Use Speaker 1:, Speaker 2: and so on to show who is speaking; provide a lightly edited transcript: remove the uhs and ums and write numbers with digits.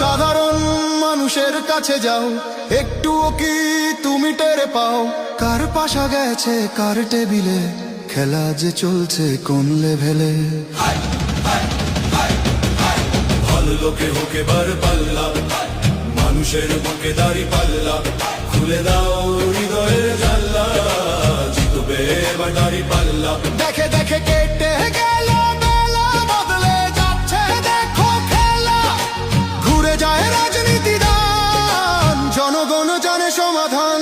Speaker 1: সাধারণ মানুষের কাছে যাও, একটুও কি তুমি টের পাও কার পাশা গেছে কার টেবিলে, খেলা যে চলছে কোন লেভেলে।
Speaker 2: ভালো লোকে হোক এবার পাল্লা, মানুষের বুকে দাড়ি পাল্লা, খুলে দাও হৃদয়ের জানলা, জিতবে এবার দাড়ি পাল্লা।
Speaker 1: দেখে দেখে কেটে গেল বেলা, বদলে যাচ্ছে দেখো খেলা, ঘুরে যায় রাজনীতি দান, জনগণ জানে সমাধান।